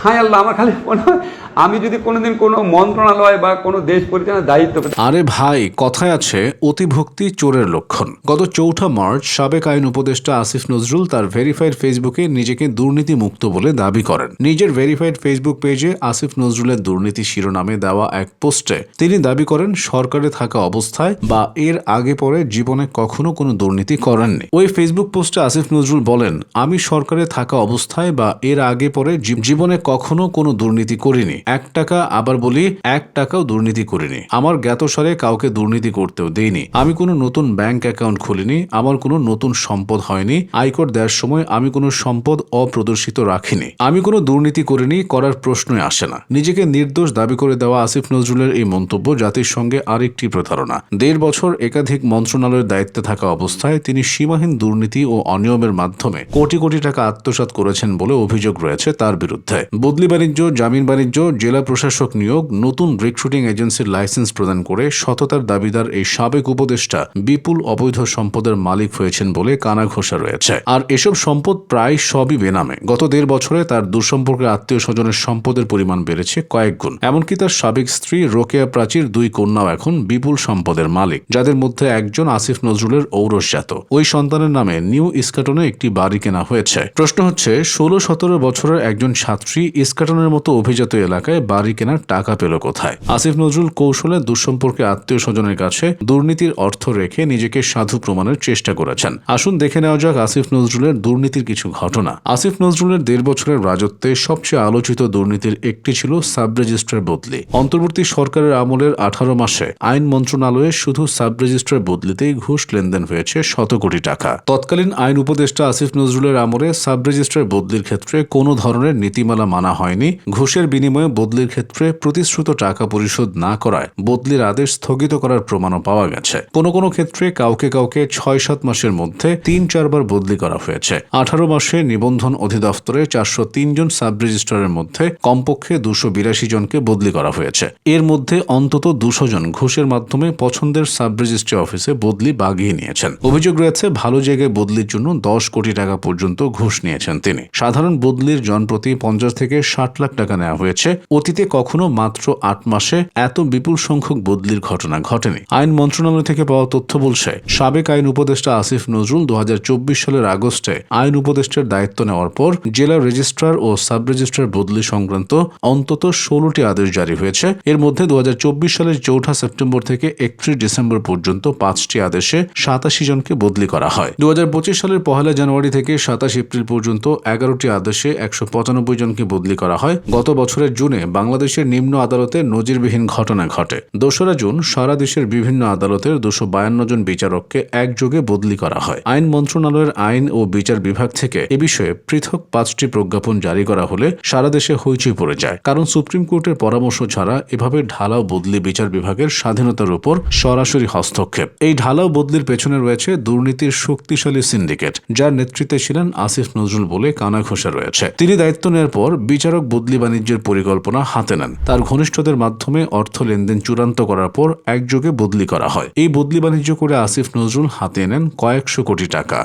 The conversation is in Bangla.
হায় আল্লাহ, আমার খালি মনে হয় আমি যদি কোনোদিন কোনো মন্ত্রণালয় বা কোনো দেশ পরিচালনার দায়িত্ব আরে ভাই, কথায় আছে অতিভক্তি চোরের লক্ষণ। গত 4 মার্চ সাবেক আইন উপদেষ্টা আসিফ নজরুল তার ভেরিফাইড ফেসবুকে নিজেকে দুর্নীতি মুক্ত বলে দাবি করেন। নিজের ভেরিফাইড ফেসবুক পেজে আসিফ নজরুলের দুর্নীতি শিরোনামে দেওয়া এক পোস্টে তিনি দাবি করেন সরকারে থাকা অবস্থায় বা এর আগে পরে জীবনে কখনো কোনো দুর্নীতি করেননি। ওই ফেসবুক পোস্টে আসিফ নজরুল বলেন, আমি সরকারে থাকা অবস্থায় বা এর আগে পরে জীবনে কখনো কোনো দুর্নীতি করিনি। 1 টাকা, আবার বলি 1 টাকাও দুর্নীতি করিনি। আমার জ্ঞাতসারে কাউকে দুর্নীতি করতেও দেইনি। আমি কোনো নতুন ব্যাংক অ্যাকাউন্ট খুলিনি। আমার কোনো নতুন সম্পদ হয়নি। আয়কর দেওয়ার সময় আমি কোনো সম্পদ অপ্রদর্শিত রাখিনি। আমি কোনো দুর্নীতি করিনি, করার প্রশ্নই আসে না। নিজেকে নির্দোষ দাবি করে দেওয়া আসিফ নজরুলের এই মন্তব্য জাতির সঙ্গে আরেকটি প্রতারণা। 1.5 বছর একাধিক মন্ত্রণালয়ের দায়িত্বে থাকা অবস্থায় তিনি সীমাহীন দুর্নীতি ও অনিয়মের মাধ্যমে কোটি কোটি টাকা আত্মসাৎ করেছেন বলে অভিযোগ রয়েছে তার বিরুদ্ধে। বদলি বাণিজ্য, জামিন বাণিজ্য, জেলা প্রশাসক নিয়োগ, নতুন রিক্রুটিং এজেন্সির লাইসেন্স প্রদান করে সততার দাবিদার এই সাবেক উপদেষ্টা বিপুল অবৈধ সম্পদের মালিক হয়েছেন বলে কানাঘোষা রয়েছে। আর এসব সম্পদ প্রায় সবই বেনামে। গত 1.5 বছরে তার দূরসম্পর্কের আত্মীয় স্বজনের সম্পদের পরিমাণ বেড়েছে কয়েক গুণ। এমনকি তার সাবেক স্ত্রী রোকেয়া প্রাচীর 2 কন্যাও এখন বিপুল সম্পদের মালিক, যাদের মধ্যে একজন আসিফ নজরুলের ঔরসজাত। ওই সন্তানের নামে নিউ ইস্কাটনে একটি বাড়ি কেনা হয়েছে। প্রশ্ন হচ্ছে, 16-17 বছরের একজন ছাত্রী ইস্কাটনের মতো অভিজাত এলাকায় বাড়ি কেনার টাকা পেল কোথায়? আসিফ নজরুল কৌশলে দুঃসম্পর্কে আত্মীয় স্বজনের কাছে দুর্নীতির অর্থ রেখে নিজেকে সাধু প্রমাণের চেষ্টা করেছেন। আসুন দেখে নেওয়া যাক আসিফ নজরুলের দুর্নীতির কিছু ঘটনা। আসিফ নজরুলের 1.5 বছরের রাজত্বে সবচেয়ে আলোচিত দুর্নীতির একটি ছিল সাব রেজিস্ট্রার বদলি। অন্তর্বর্তী সরকারের আমলের 18 মাসে আইন মন্ত্রণালয়ে শুধু সাব রেজিস্ট্রার বদলিতেই ঘুষ লেনদেন হয়েছে 100 কোটি টাকা। তৎকালীন আইন উপদেষ্টা আসিফ নজরুলের আমলে সাব রেজিস্ট্রার বদলির ক্ষেত্রে কোনো ধরনের নীতিমালা মানা হয়নি। ঘুষের বিনিময়ে বদলির ক্ষেত্রে প্রতিশ্রুত টাকা পরিশোধ না করায় বদলির আদেশ স্থগিত করার প্রমাণও পাওয়া গেছে। কোনো কোনো ক্ষেত্রে কাউকে 6-7 মাসের মধ্যে 3-4 বার বদলি করা হয়েছে। 18 মাসে নিবন্ধন অধিদপ্তরে 403 জন সাব রেজিস্ট্রারের মধ্যে কমপক্ষে 282 জনকে বদলি করা হয়েছে। এর মধ্যে অন্তত 200 জন ঘুষের মাধ্যমে পছন্দের সাব রেজিস্ট্রি অফিসে বদলি বাগিয়ে নিয়েছেন। অভিযোগ রয়েছে ভালো জায়গায় বদলির জন্য 10 কোটি টাকা পর্যন্ত ঘুষ নিয়েছেন তিনি। সাধারণ বদলির জনপ্রতি 50 থেকে 60 লাখ টাকা নেওয়া হয়েছে। অতীতে কখনো মাত্র 8 মাসে এত বিপুল সংখ্যক বদলির ঘটনা ঘটেনি। আইন মন্ত্রণালয় থেকে পাওয়া তথ্য বলছে, সাবেক আইন উপদেষ্টা আসিফ নজরুল 2024 সালের আগস্টে আইন উপদেষ্টার দায়িত্ব নেওয়ার পর জেলা রেজিস্ট্রার ও সাব রেজিস্ট্রার বদলি সংক্রান্ত অন্তত 16টি আদেশ জারি হয়েছে। এর মধ্যে 2024 সালের 4 সেপ্টেম্বর থেকে 31 ডিসেম্বর পর্যন্ত 5টি আদেশে 87 জনকে বদলি করা হয়। 2025 সালের 1 জানুয়ারি থেকে 27 এপ্রিল পর্যন্ত 11টি আদেশে 195 জনকে বদলি করা হয়। গত বছরের জুনে বাংলাদেশের নিম্ন আদালতে নজিরবিহীন ঘটনা ঘটে। 2রা জুন সারা দেশের বিভিন্ন আদালতের 252 জন বিচারককে একযোগে বদলি করা হয়। আইন মন্ত্রণালয়ের আইন ও বিচার বিভাগ থেকে এ বিষয়ে পৃথক 5টি প্রজ্ঞাপন জারি করা হলে সারা দেশে হইচই পড়ে যায়। কারণ সুপ্রিম কোর্টের পরামর্শ ছাড়া এভাবে ঢালাও বদলি বিচার বিভাগের স্বাধীনতার উপর সরাসরি হস্তক্ষেপ। এই ঢালাও বদলির পেছনে রয়েছে দুর্নীতির শক্তিশালী সিন্ডিকেট, যার নেতৃত্বে ছিলেন আসিফ নজরুল বলে কানাঘোষা রয়েছে। তিনি দায়িত্ব নেওয়ার পর বিচারক বদলি বাণিজ্যের পরিকল্পনা হাতে নেন। তার ঘনিষ্ঠদের মাধ্যমে অর্থ লেনদেন চূড়ান্ত করার পর একযোগে বদলি করা হয়। এই বদলি বাণিজ্য করে আসিফ নজরুল হাতে নেন কয়েকশো কোটি টাকা।